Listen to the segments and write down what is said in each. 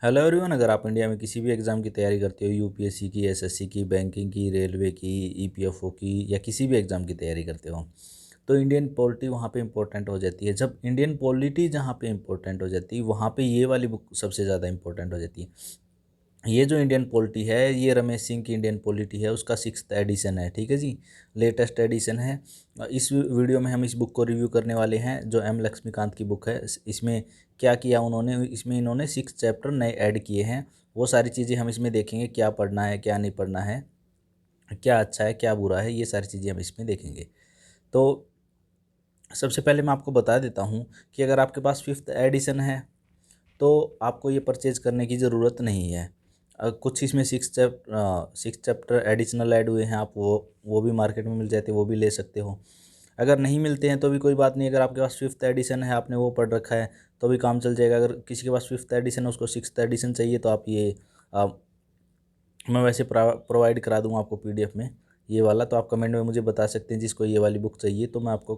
Hello everyone. अगर आप India में किसी भी एग्ज़ाम की तैयारी करते हो, यूपीएससी की, एसएससी की, बैंकिंग की, रेलवे की, ईपीएफओ की या किसी भी एग्ज़ाम की तैयारी करते हो, तो इंडियन पॉलिटी वहाँ पे इम्पोर्टेंट हो जाती है। जब इंडियन पॉलिटी जहाँ पे इम्पोर्टेंट हो जाती है, वहाँ पे ये वाली बुक सबसे ज़्यादा इम्पोर्टेंट हो जाती है। ये जो इंडियन पॉलिटी है, ये रमेश सिंह की इंडियन पॉलिटी है, उसका 6th एडिशन है। ठीक है जी, लेटेस्ट एडिशन है। इस वीडियो में हम इस बुक को रिव्यू करने वाले हैं, जो एम लक्ष्मीकांत की बुक है। इसमें क्या किया उन्होंने, इसमें इन्होंने 6 चैप्टर नए ऐड किए हैं। वो सारी चीज़ें हम इसमें देखेंगे, क्या पढ़ना है, क्या नहीं पढ़ना है, क्या अच्छा है, क्या बुरा है, ये सारी चीज़ें हम इसमें देखेंगे। तो सबसे पहले मैं आपको बता देता हूँ कि अगर आपके पास 5th एडिशन है तो आपको ये परचेज़ करने की ज़रूरत नहीं है। कुछ इसमें 6 चैप्टर एडिशनल ऐड हुए हैं, आप वो भी मार्केट में मिल जाते हैं, वो भी ले सकते हो। अगर नहीं मिलते हैं तो भी कोई बात नहीं, अगर आपके पास 5th एडिशन है, आपने वो पढ़ रखा है, तो भी काम चल जाएगा। अगर किसी के पास 5th एडिशन है, उसको 6th एडिशन चाहिए, तो आप ये अ, मैं वैसे प्रोवाइड करा दूँगा आपको पीडीएफ में ये वाला। तो आप कमेंट में मुझे बता सकते हैं जिसको ये वाली बुक चाहिए, तो मैं आपको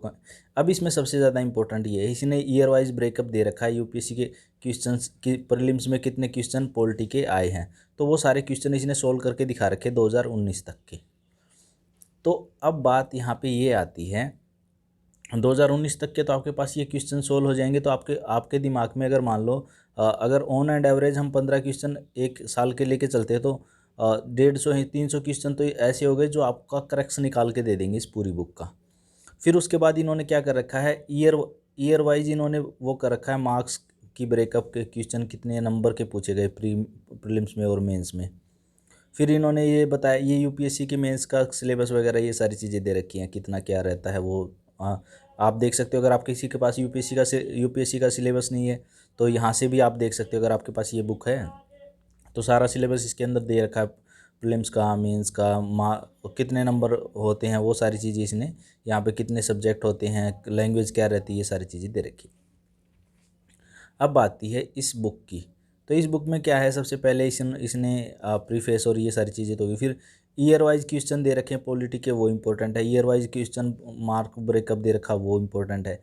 अब इसमें सबसे ज़्यादा इंपॉर्टेंट ये है, इसने ईयर वाइज ब्रेकअप दे रखा है। यूपीएससी के क्वेश्चंस की प्रीलिम्स में कितने क्वेश्चन पॉलिटी के आए हैं, तो वो सारे क्वेश्चन इसने सोल्व करके दिखा रखे 2019 तक के। तो अब बात यहाँ पे ये आती है, 2019 तक के तो आपके पास ये क्वेश्चन सोल्व हो जाएंगे। तो आपके आपके दिमाग में अगर मान लो अगर ऑन एंड एवरेज हम 15 क्वेश्चन एक साल के लेके चलते हैं, तो 150 300 क्वेश्चन तो ऐसे हो गए जो आपका करेक्शन निकाल के दे देंगे इस पूरी बुक का। फिर उसके बाद इन्होंने क्या कर रखा है, ईयर वाइज इन्होंने वो कर रखा है, मार्क्स की ब्रेकअप के क्वेश्चन कितने नंबर के पूछे गए प्रीलिम्स में और मेंस में। फिर इन्होंने ये बताया, ये यूपीएससी के मेंस का सिलेबस वगैरह ये सारी चीज़ें दे रखी हैं, कितना क्या रहता है वो। हाँ, आप देख सकते हो। अगर आप किसी के पास यूपीएससी का सिलेबस नहीं है, तो यहाँ से भी आप देख सकते हो। अगर आपके पास ये बुक है तो सारा सिलेबस इसके अंदर दे रखा है, प्रीलिम्स का, मेंस का, कितने नंबर होते हैं, वो सारी चीज़ें इसने यहाँ पे, कितने सब्जेक्ट होते हैं, लैंग्वेज क्या रहती है, ये सारी चीज़ें दे रखी। अब आती है इस बुक की। तो इस बुक में क्या है, सबसे पहले इसने प्रीफेस और ये सारी चीज़ें तो होगी। फिर ईयर वाइज क्वेश्चन दे रखे हैं पॉलिटी के, वो इंपॉर्टेंट है। Year wise question mark breakup दे रखा, वो इंपॉर्टेंट है।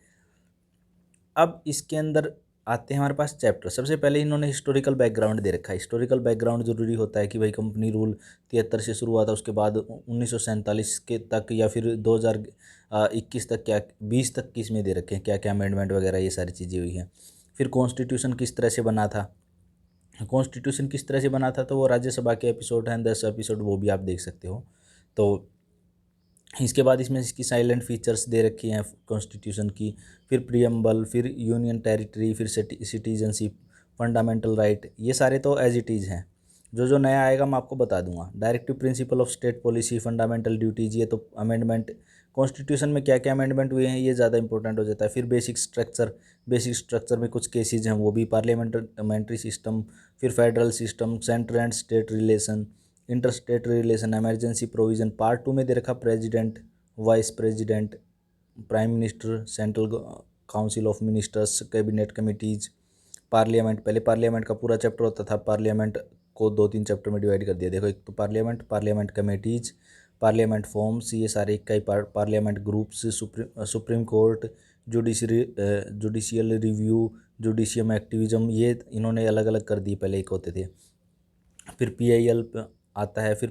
अब इसके अंदर आते हैं हमारे पास चैप्टर। सबसे पहले इन्होंने हिस्टोरिकल बैकग्राउंड दे रखा है। हिस्टोरिकल बैकग्राउंड ज़रूरी होता है कि भाई कंपनी रूल 73 से शुरू हुआ था, उसके बाद 1947 के तक, या फिर 2021 तक, क्या 20 तक किस में दे रखे हैं, क्या क्या अमेंडमेंट वगैरह ये सारी चीज़ें हुई हैं। फिर कॉन्स्टिट्यूशन किस तरह से बना था, कॉन्स्टिट्यूशन किस तरह से बना था, तो वो राज्यसभा के एपिसोड हैं, 10 एपिसोड, वो भी आप देख सकते हो। तो इसके बाद इसमें इसकी साइलेंट फीचर्स दे रखी हैं कॉन्स्टिट्यूशन की। फिर प्रियम्बल, फिर यूनियन टेरिटरी, फिर सिटीजनशिप, फंडामेंटल राइट, ये सारे तो एज इट इज़ हैं। जो जो नया आएगा मैं आपको बता दूंगा। Directive principle of state policy, fundamental duties, ये तो अमेंडमेंट, कॉन्स्टिट्यूशन में क्या क्या अमेंडमेंट हुए हैं ये ज़्यादा इंपॉर्टेंट हो जाता है। फिर बेसिक स्ट्रक्चर में कुछ केसेज हैं, वो भी, पार्लियामेंट्री सिस्टम, फिर federal system, central and state relation, inter state relation, emergency provision. Part 2 में दे रखा president, vice president, prime minister, central council of ministers, cabinet committees, parliament. पहले पार्लियामेंट का पूरा चैप्टर होता था, पार्लियामेंट को 2-3 चैप्टर में डिवाइड कर दिया। देखो, एक तो पार्लियामेंट कमेटीज़, पार्लियामेंट फॉर्म्स, ये सारे इक्का parliament groups, supreme court, judicial review, judicial activism, ये इन्होंने अलग अलग कर दिए, पहले एक होते थे। फिर पीआईएल आता है। फिर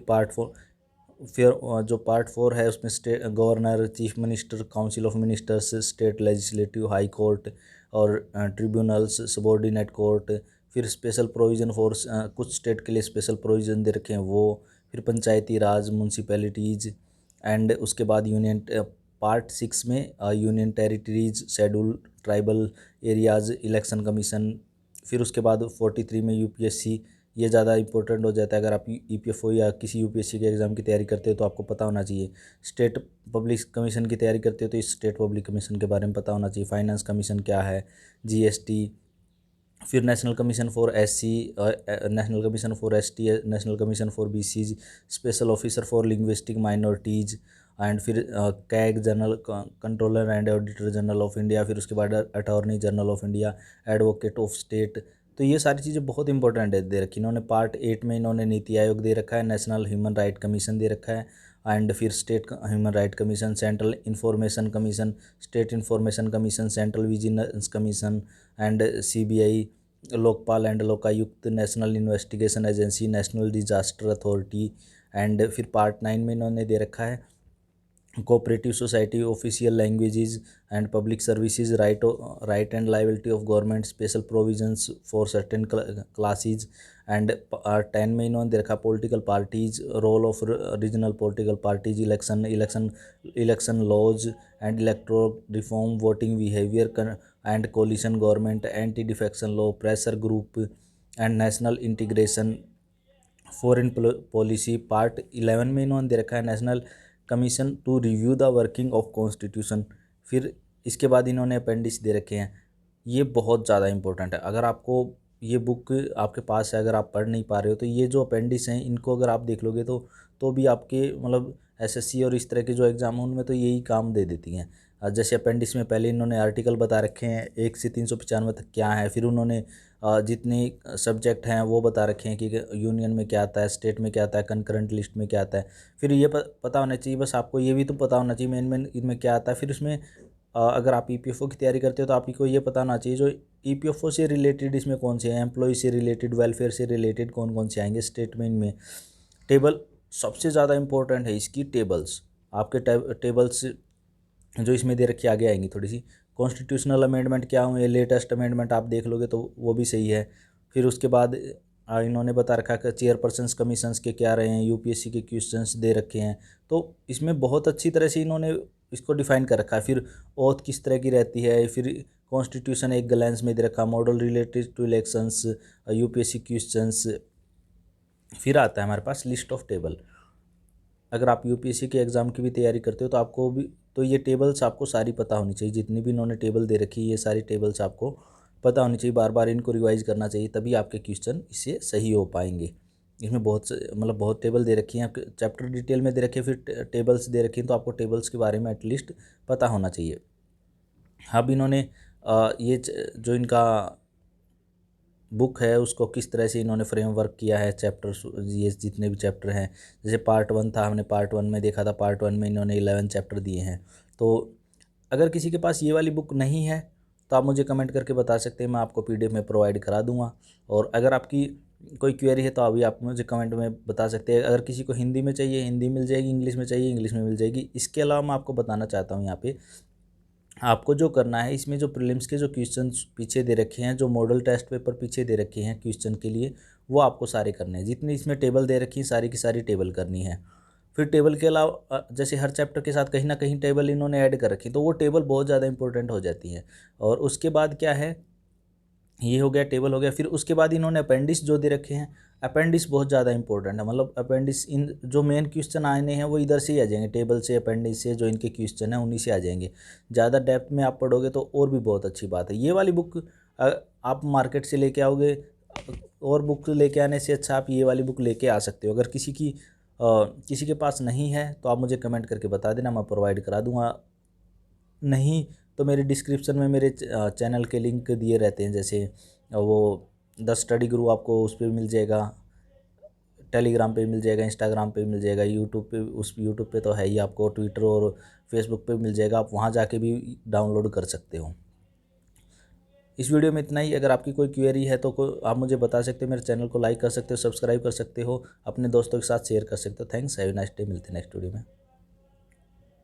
जो पार्ट 4 है, उसमें state governor, chief minister, council of ministers, state legislative, high court और ट्रिब्यूनल्स, सबॉर्डिनेट कोर्ट। फिर स्पेशल प्रोविज़न फॉर, कुछ स्टेट के लिए स्पेशल प्रोविज़न दे रखे हैं वो। फिर पंचायती राज, म्यूनसिपैलिटीज़, एंड उसके बाद पार्ट 6 में union territories, schedule tribal areas, election commission. फिर उसके बाद 43 में यूपीएससी, ये ज़्यादा इंपॉर्टेंट हो जाता है। अगर आप ईपीएफओ या किसी यूपीएससी के एग्ज़ाम की तैयारी करते हो तो आपको पता होना चाहिए। स्टेट पब्लिक कमीशन की तैयारी करते हो तो इस स्टेट पब्लिक कमीशन के बारे में पता होना चाहिए। फाइनेंस कमीशन क्या है, जीएसटी। फिर national commission for SC, national commission for ST, national commission for BCs, special officer for linguistic minorities, and फिर CAG, general controller and auditor general of India. फिर उसके बाद attorney general of India, advocate of state. तो ये सारी चीज़ें बहुत important है, दे रखी इन्होंने। पार्ट 8 में इन्होंने नीति आयोग दे रखा है, नेशनल ह्यूमन राइट कमीशन दे रखा है, एंड फिर state human right commission, central information commission, state information commission, central vigilance commission, and CBI, Lokpal and Lokayukta, national investigation agency, national disaster authority. And फिर पार्ट 9 में इन्होंने दे रखा है cooperative society, official languages and public services, right and liability of government, special provisions for certain classes. And 10 में इन्होंने दे रखा political parties, role of regional political parties, election laws and electoral reform, voting behaviour and coalition government, anti defection law, pressure group and national integration, foreign policy. Part 11 में इन्होंने दे रखा है national commission to review the working of constitution. फिर इसके बाद इन्होंने appendix दे रखे हैं। ये बहुत ज़्यादा इंपॉर्टेंट है। अगर आपको ये बुक आपके पास है, अगर आप पढ़ नहीं पा रहे हो, तो ये जो अपेंडिक्स हैं इनको अगर आप देख लोगे तो भी आपके मतलब एसएससी और इस तरह के जो एग्ज़ाम हैं उनमें तो यही काम दे देती हैं। जैसे अपेंडिक्स में पहले इन्होंने आर्टिकल बता रखे हैं 1 से 395 तक क्या है। फिर उन्होंने जितने सब्जेक्ट हैं वो बता रखे हैं कि यूनियन में क्या आता है, स्टेट में क्या आता है, कंकरेंट लिस्ट में क्या आता है। फिर ये पता होना चाहिए, बस आपको ये भी तो पता होना चाहिए मेन इनमें क्या आता है। फिर उसमें अगर आप ईपीएफओ की तैयारी करते हो तो आपको ये पता होना चाहिए जो ईपीएफओ से रिलेटेड इसमें कौन से हैं, एम्प्लॉय से रिलेटेड, वेलफेयर से रिलेटेड कौन कौन से आएंगे, स्टेटमेंट में। टेबल सबसे ज़्यादा इंपॉर्टेंट है इसकी, टेबल्स। आपके टेबल्स जो इसमें दे रखी आगे आएंगी थोड़ी सी। कॉन्स्टिट्यूशनल अमेंडमेंट क्या हुए, लेटेस्ट अमेंडमेंट आप देख लोगे तो वो भी सही है। फिर उसके बाद इन्होंने बता रखा कि चेयरपर्सन्स कमीशंस के क्या रहे हैं, यूपीएससी के क्वेश्चंस दे रखे हैं। तो इसमें बहुत अच्छी तरह से इन्होंने इसको डिफाइन कर रखा है। फिर ओथ किस तरह की रहती है, फिर कॉन्स्टिट्यूशन एक ग्लैंस में दे रखा, model related to elections, UPSC questions. फिर आता है हमारे पास लिस्ट ऑफ टेबल। अगर आप यूपीएससी के एग्ज़ाम की भी तैयारी करते हो तो आपको भी तो ये टेबल्स आपको सारी पता होनी चाहिए। जितनी भी इन्होंने टेबल दे रखी है ये सारी टेबल्स आपको पता होनी चाहिए। बार बार इनको रिवाइज करना चाहिए, तभी आपके क्वेश्चन इससे सही हो पाएंगे। इसमें बहुत टेबल दे रखी हैं, आपके चैप्टर डिटेल में दे रखे, फिर टेबल्स दे रखी हैं, तो आपको टेबल्स के बारे में एटलीस्ट पता होना चाहिए। अब इन्होंने जो इनका बुक है उसको किस तरह से इन्होंने फ्रेमवर्क किया है, चैप्टर्स, ये जितने भी चैप्टर हैं। जैसे पार्ट 1 था, हमने पार्ट 1 में देखा था, पार्ट 1 में इन्होंने 11 चैप्टर दिए हैं। तो अगर किसी के पास ये वाली बुक नहीं है तो आप मुझे कमेंट करके बता सकते हैं, मैं आपको पीडीएफ में प्रोवाइड करा दूंगा। और अगर आपकी कोई क्वेरी है तो अभी आप मुझे कमेंट में बता सकते हैं। अगर किसी को हिंदी में चाहिए हिंदी मिल जाएगी, इंग्लिश में चाहिए इंग्लिश में मिल जाएगी। इसके अलावा मैं आपको बताना चाहता हूँ, यहाँ पे आपको जो करना है, इसमें जो प्रीलिम्स के जो क्वेश्चन पीछे दे रखे हैं, जो मॉडल टेस्ट पेपर पीछे दे रखे हैं क्वेश्चन के लिए, वो आपको सारे करने हैं। जितनी इसमें टेबल दे रखी है सारी की सारी टेबल करनी है। फिर टेबल के अलावा जैसे हर चैप्टर के साथ कहीं ना कहीं टेबल इन्होंने ऐड कर रखी, तो वो टेबल बहुत ज़्यादा इंपॉर्टेंट हो जाती है। और उसके बाद क्या है, ये हो गया, टेबल हो गया। फिर उसके बाद इन्होंने अपेंडिक्स जो दे रखे हैं, अपेंडिक्स बहुत ज़्यादा इंपॉर्टेंट है। मतलब अपेंडिक्स इन जो मेन क्वेश्चन आने हैं वो इधर से ही आ जाएंगे, टेबल से, अपेंडिक्स से, जो इनके क्वेश्चन हैं उन्हीं से आ जाएंगे। ज़्यादा डेप्थ में आप पढ़ोगे तो और भी बहुत अच्छी बात है। ये वाली बुक आप मार्केट से लेके आओगे, और बुक लेके आने से अच्छा आप ये वाली बुक लेके आ सकते हो। अगर किसी के पास नहीं है तो आप मुझे कमेंट करके बता देना, मैं प्रोवाइड करा दूँगा। नहीं तो मेरे डिस्क्रिप्शन में मेरे चैनल के लिंक दिए रहते हैं। जैसे वो द स्टडी गुरु, आपको उस पर मिल जाएगा, टेलीग्राम पे मिल जाएगा, इंस्टाग्राम पे मिल जाएगा, यूट्यूब पे, उस यूट्यूब पे तो है ही, आपको ट्विटर और फेसबुक पे मिल जाएगा। आप वहाँ जाके भी डाउनलोड कर सकते हो। इस वीडियो में इतना ही। अगर आपकी कोई क्वेरी है तो आप मुझे बता सकते हो। मेरे चैनल को लाइक कर सकते हो, सब्सक्राइब कर सकते हो, अपने दोस्तों के साथ शेयर कर सकते हो। Thanks, have a nice day. मिलते हैं नेक्स्ट वीडियो में।